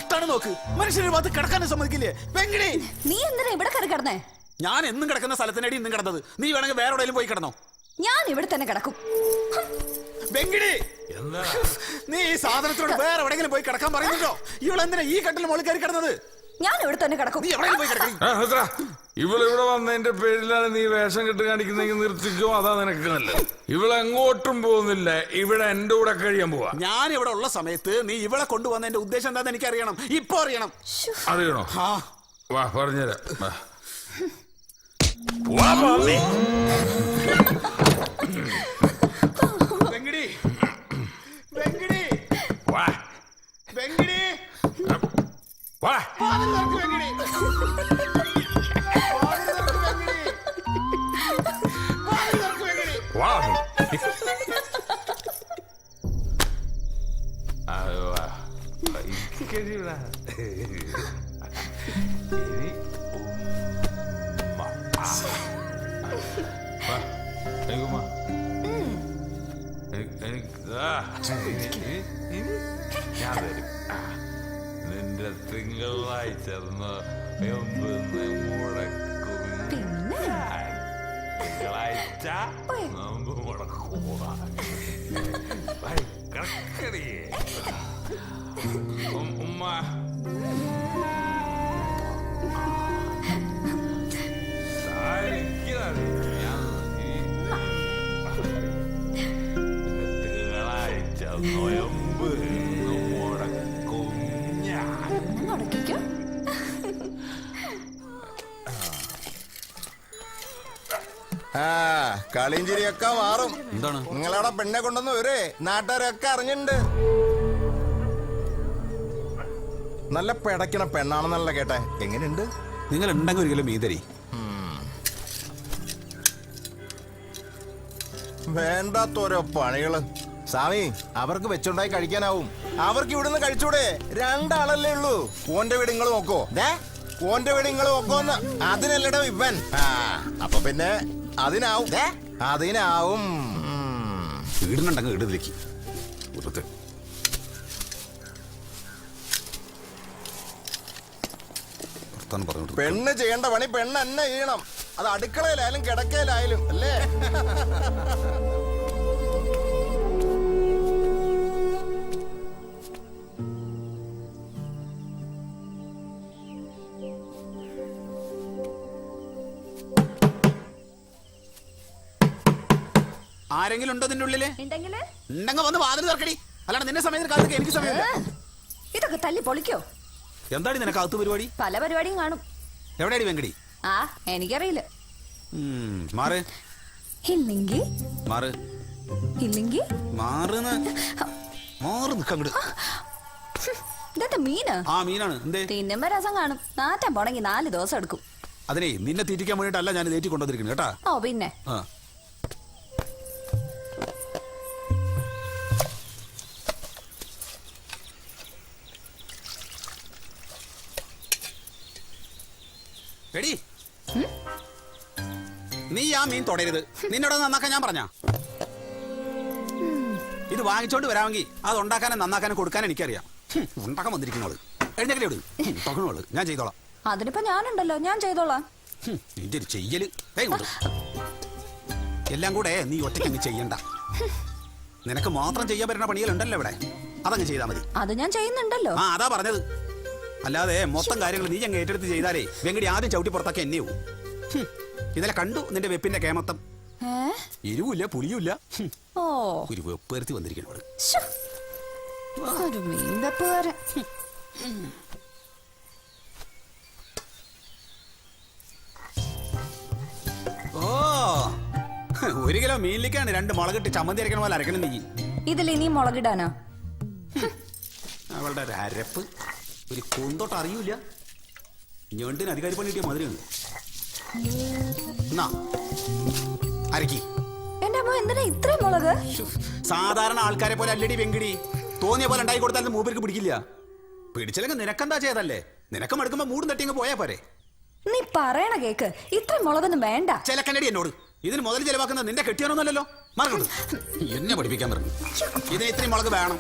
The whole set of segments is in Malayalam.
കഷ്ടാണ് നോക്ക്. മനുഷ്യരുടെ ഭാഗത്ത് കിടക്കാനും സമ്മതിക്കില്ലേ? വെങ്കിടി, നീ എന്തിനാ ഇവിടെ കയറി കിടന്നേ? ഞാൻ എന്നും കിടക്കുന്ന സ്ഥലത്തിനടി ഇന്നും കിടന്നത്. നീ വേണമെങ്കിൽ വേറെ എവിടെയും പോയി കിടന്നോ. ഞാൻ ഇവിടെ തന്നെ കിടക്കും. വെങ്കിടി, നീ ഈ സാധനത്തോട് വേറെ എവിടെയെങ്കിലും പോയി കിടക്കാൻ പറയുന്നുണ്ടോ? ഇവളെന്തിനാ ഈ കട്ടിൽ മുകളിൽ കയറി കിടന്നത്? ഞാൻ ഇവിടെ തന്നെ കിടക്കും. നീ എവിടെയെങ്കിലും പോയി കിടക്കും. ഇവളിവിടെ വന്നതിന്റെ പേരിലാണ് നീ വേഷം കെട്ട് കാണിക്കുന്നെങ്കിൽ നിർത്തിക്കോ, അതാ നിനക്ക് നല്ലത്. ഇവളെങ്ങോട്ടും പോകുന്നില്ല, ഇവിടെ എന്റെ കൂടെ കഴിയാൻ പോവാ. ഞാൻ ഇവിടെ ഉള്ള സമയത്ത് നീ ഇവളെ കൊണ്ടുവന്നതിന്റെ ഉദ്ദേശം എന്താന്ന് എനിക്ക് അറിയണം. ഇപ്പൊ അറിയണം. അറിയണോ? വാ പറഞ്ഞുതരാം. വെങ്കിടി, വെങ്കിടി, വാ വെങ്കിടി, വാ വാതിൽ തുറക്ക് വെങ്കിടി. വാതിൽ തുറക്ക് വെങ്കിടി. വാതിൽ തുറക്ക് വെങ്കിടി. വാ. ഞാൻ തരും. നിന്റെ തിങ്കളാഴ്ച മുടക്കും. തിങ്കളാഴ്ച നോമ്പ് മുടക്കൂടാ. കിടക്കടി ഉമ്മ. തിങ്കളാഴ്ച നോയമ്പ് മുടക്കും ഞാൻ. മുടക്കിക്കോ. കളിയും ചിരിയൊക്കെ മാറും. എന്താണ് നിങ്ങളവിടെ പെണ്ണെ കൊണ്ടുവന്ന് വരെ നാട്ടുകാരൊക്കെ അറിഞ്ഞിട്ടുണ്ട്. നല്ല പിടയ്ക്കണ പെണ്ണാണെന്നല്ല കേട്ടെ. എങ്ങനെയുണ്ട്? നിങ്ങൾ ഉണ്ടെങ്കിൽ ഒരിക്കലും മീതരി. വേണ്ടാത്തോരോ പണികള്. സ്വാമി, അവർക്ക് വെച്ചുണ്ടായി കഴിക്കാനാവും. അവർക്ക് ഇവിടുന്ന് കഴിച്ചൂടെ? രണ്ടാളല്ലേ ഉള്ളൂ. ഓന്റെ വീട് നിങ്ങൾ നോക്കോ? ഓന്റെ വീട് നിങ്ങൾ നോക്കോന്ന്. അതിനല്ലടോ ഇവൻ. അപ്പൊ പിന്നെ അതിനാവും. അതിനാവും. വീടിനുണ്ടെങ്കിൽ വീടിലേക്ക് വെറുതെ പെണ്ണ് ചെയ്യേണ്ട പണി പെണ്ണ് തന്നെ ചെയ്യണം. അത് അടുക്കളയിലായാലും കിടക്കയിലായാലും അല്ലേ? ആരെങ്കിലും ഉണ്ടോ നിന്റെ ഉള്ളില്? ഉണ്ടെങ്കിൽ വന്ന് വാതിൽ തുറക്കടി. അല്ലാണ്ട് നിന്നെ സമയത്ത് കാലത്ത് എനിക്ക് സമയമില്ല. ഇതൊക്കെ തല്ലി പൊളിക്കോ? എന്താടി നിനക്ക് അകത്ത് പരിപാടി? പല പരിപാടിയും കാണും. എവിടെയാടി വെങ്കടി? എനിക്കറിയില്ല. മാറ് ഇല്ലെങ്കിൽ മാറ് ഇല്ലെങ്കിൽ മാറുന്ന് മാറ് നിക്കങ്ങട്. ഇതെന്താ മീന്? മീനാണ്. എന്തേ? തിന്നുമ്പോ രസം കാണും. നാറ്റം പോണെങ്കിൽ 4 ദിവസം എടുക്കും. അതിനെ നിന്നെ തീറ്റിക്കാൻ വേണ്ടിട്ടല്ല ഞാൻ തേറ്റി കൊണ്ടുവന്നിരിക്കുന്നത് കേട്ടാ. പിന്നെ എടി, നീ ആ മീൻ തൊടരുത്. നിന്നോട് നന്നാക്കാൻ ഞാൻ പറഞ്ഞ. ഇത് വാങ്ങിച്ചോണ്ട് വരാമെങ്കിൽ അത് ഉണ്ടാക്കാനും നന്നാക്കാനും കൊടുക്കാനും എനിക്കറിയാം. ഉണ്ടാക്കാൻ വന്നിരിക്കുന്നോള് എഴുന്നേക്കലോട് തൊക്കണോള് ഞാൻ ചെയ്തോളാം. അതിനിപ്പോ ഞാനുണ്ടല്ലോ, ഞാൻ ചെയ്തോളാം. നിന്റെ ഒരു ചെയ്യല് എല്ലാം കൂടെ നീ ഒറ്റയ്ക്ക് ചെയ്യണ്ട. നിനക്ക് മാത്രം ചെയ്യാൻ പറ്റുന്ന പണികളുണ്ടല്ലോ ഇവിടെ, അതങ്ങ് ചെയ്താൽ മതി. അത് ഞാൻ ചെയ്യുന്നുണ്ടല്ലോ. അതാ പറഞ്ഞത്. അല്ലാതെ മൊത്തം കാര്യങ്ങൾ നീ അങ്ങ് ഏറ്റെടുത്ത് ചെയ്താലേ വെങ്കടി ആദ്യം ചവിട്ടി പുറത്താക്കി എന്നെയോ. ഇന്നലെ കണ്ടു നിന്റെ വെപ്പിന്റെ കേമത്തം. എരിവില്ല പുളിയുമില്ല. ഒരു വെപ്പ് വരുത്തി വന്നിരിക്കണോട്. ഒരു കിലോ മീനിലേക്കാണ് 2 മുളകിട്ട് ചമ്മന്തി അരക്കണ പോലെ അരക്കണം നീ. ഇതിൽ ഇനി മുളകിടാനാ? അവളുടെ ഒരു അരപ്പ് ഒരു കൊന്തോട്ട് അറിയൂല. ഞണ്ടിന് അധികാരി പണി കിട്ടിയ മധുരമുണ്ട്. അരക്കി. എന്റെ അമ്മ എന്തിനാ ഇത്രയും മുളക്? സാധാരണ ആൾക്കാരെ പോലെ അല്ലടി വെങ്കിടി. തോന്നിയ പോലെ ഉണ്ടായി കൊടുത്താലും മൂപ്പർക്ക് പിടിക്കില്ല. പിടിച്ചില്ലെങ്കിൽ നിനക്കെന്താ ചെയ്തല്ലേ? നിനക്ക് മടുക്കുമ്പോ മൂടും തട്ടിങ്ങ് പോയാ പോരെ. നീ പറയണ കേക്ക്. ഇത്ര മുളകൊന്നും വേണ്ട. ചിലക്കണ്ടടി എന്നോട്. ഇതിന് മുതൽ ചെലവാക്കുന്നത് നിന്റെ കെട്ടിയാനൊന്നല്ലോ. മറക്കണ്ട, എന്നെ പഠിപ്പിക്കാൻ പറഞ്ഞു. ഇതിന് ഇത്രയും മുളക് വേണം.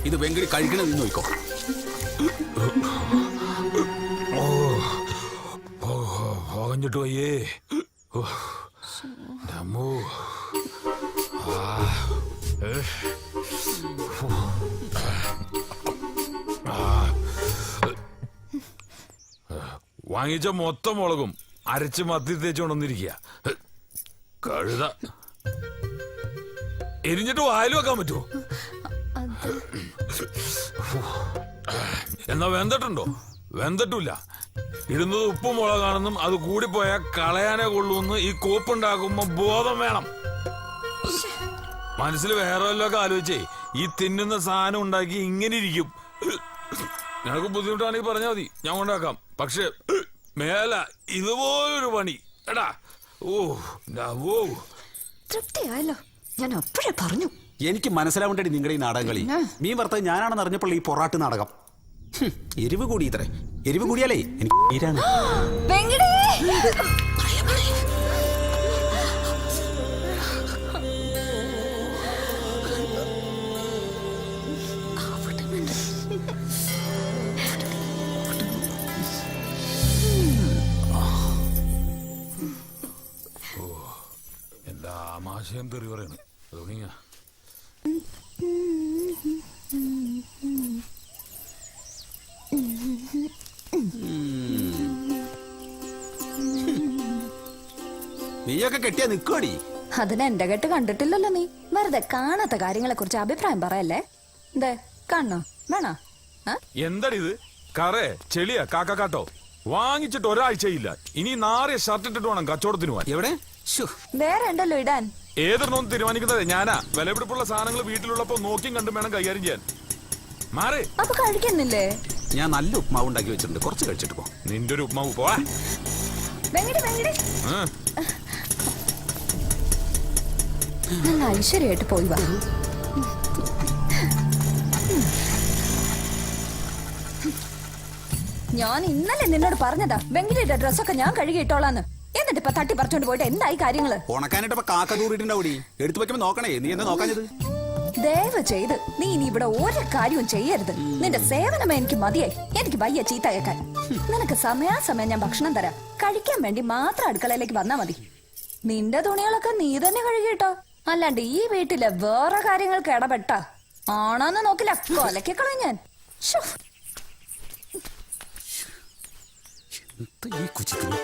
ഇത് വെങ്കിടി കഴിക്കണത് നോക്കോ. പോകഞ്ഞിട്ട് പോയേ അമ്മോ വാങ്ങിച്ച മൊത്തം മുളകും അരച്ച് മത്തി തേച്ചുകൊണ്ടൊന്നിരിക്കുക കഴുത എരിഞ്ഞിട്ട് വായിൽ വെക്കാൻ പറ്റുമോ? എന്നാ വെന്തട്ടുണ്ടോ? വെന്തട്ടില്ല. ഇടുന്നത് ഉപ്പും മുളകാണെന്നും അത് കൂടിപ്പോയാൽ കളയാനേ കൊള്ളൂന്ന് ഈ കോപ്പുണ്ടാക്കുമ്പോ ബോധം വേണം. മനസ്സിൽ വേറെ വല്ലതൊക്കെ ആലോചിച്ചേ ഈ തിന്നുന്ന സാധനം ഉണ്ടാക്കി ഇങ്ങനെ ഇരിക്കും. നിനക്ക് ബുദ്ധിമുട്ടാണെങ്കിൽ പറഞ്ഞാൽ മതി, ഞാൻ കൊണ്ടാക്കാം. പക്ഷെ മേല ഇതുപോലൊരു പണി എടാ. ഓ തൃപ്തിയായല്ലോ, ഞാൻ അപ്പോഴേ പറഞ്ഞു. എനിക്ക് മനസ്സിലാവേണ്ടടി നിങ്ങളുടെ ഈ നാടകം കളി. മീൻ വറുത്തത് ഞാനാണെന്ന് അറിഞ്ഞപ്പോൾ ഈ പൊറാട്ട് നാടകം. എരിവ് കൂടി ഇത്രേ. എരിവ് കൂടിയാലേ എനിക്ക് തീരാണ്. വെങ്കിടേ, എന്താ ആമാശയം തെറി പറയണ്. തുടങ്ങിയ നീയൊക്കെ കെട്ടിയാ നിക്കോടി. അതിന് എന്റെ കെട്ട് കണ്ടിട്ടില്ലല്ലോ നീ. വെറുതെ കാണാത്ത കാര്യങ്ങളെ കുറിച്ച് അഭിപ്രായം പറയല്ലേ. ദേ കാണണോ വേണോ? എന്താടി ഇത്? കറേ ചെളിയ കാക്കാട്ടോ വാങ്ങിച്ചിട്ട് ഒരാഴ്ചയില്ല. ഇനി നാറിയ ഷർട്ട് ഇട്ടിട്ട് വേണം കച്ചവടത്തിന് പോവാൻ. എവിടെ? വേറെ ഉണ്ടല്ലോ ഇടാൻ. ഏതൊന്നും തീരുമാനിക്കുന്നത് ഞാനാ. വിലപിടിപ്പുള്ള സാധനങ്ങൾ വീട്ടിലുള്ളപ്പോ നോക്കിയും കണ്ടും വേണം കൈകാര്യം ചെയ്യാൻ. മാറി. അപ്പൊ കഴിക്കുന്നില്ലേ? ഞാൻ നല്ല ഉപ്മാവ് ഉണ്ടാക്കി വെച്ചിട്ടുണ്ട്, കുറച്ച് കഴിച്ചിട്ട് പോ. നിന്റെ ഒരു ഉപ്മാവ് പോവാ. വെങ്കിടി വെങ്കിടി, നല്ല ഐശ്വര്യമായിട്ട് പോയി വാ. ഞാൻ ഇന്നലെ നിന്നോട് പറഞ്ഞതാ വെങ്കിടിയുടെ ഡ്രസ്സൊക്കെ ഞാൻ കഴുകിയിട്ടോളാന്ന്. എന്നിട്ട് ഇപ്പൊ തട്ടി പറിച്ചോണ്ട് പോയിട്ട് എന്തായി കാര്യങ്ങള്? ഉണക്കാനായിട്ട് കാക്ക തൂറിട്ടുണ്ടാവൂടി. എടുത്തു വെക്കുമ്പോ നോക്കണേ. നീ എന്താ നോക്കാഞ്ഞത്? ദയവ് ചെയ്ത് നീ ഇനി ഇവിടെ ഒരു കാര്യവും ചെയ്യരുത്. നിന്റെ സേവനമേ എനിക്ക് മതിയായി. എനിക്ക് വയ്യ ചീത്ത കേൾക്കാൻ. നിനക്ക് സമയാസമയം ഞാൻ ഭക്ഷണം തരാം. കഴിക്കാൻ വേണ്ടി മാത്രം അടുക്കളയിലേക്ക് വന്നാ മതി. നിന്റെ തുണികളൊക്കെ നീ തന്നെ കഴുകിട്ടോ. അല്ലാണ്ട് ഈ വീട്ടിലെ വേറെ കാര്യങ്ങൾക്ക് ഇടപെട്ട ആണോന്ന് നോക്കില്ല, കൊലക്കളയും ഞാൻ. ഈ കുച്ചിക്കുന്നു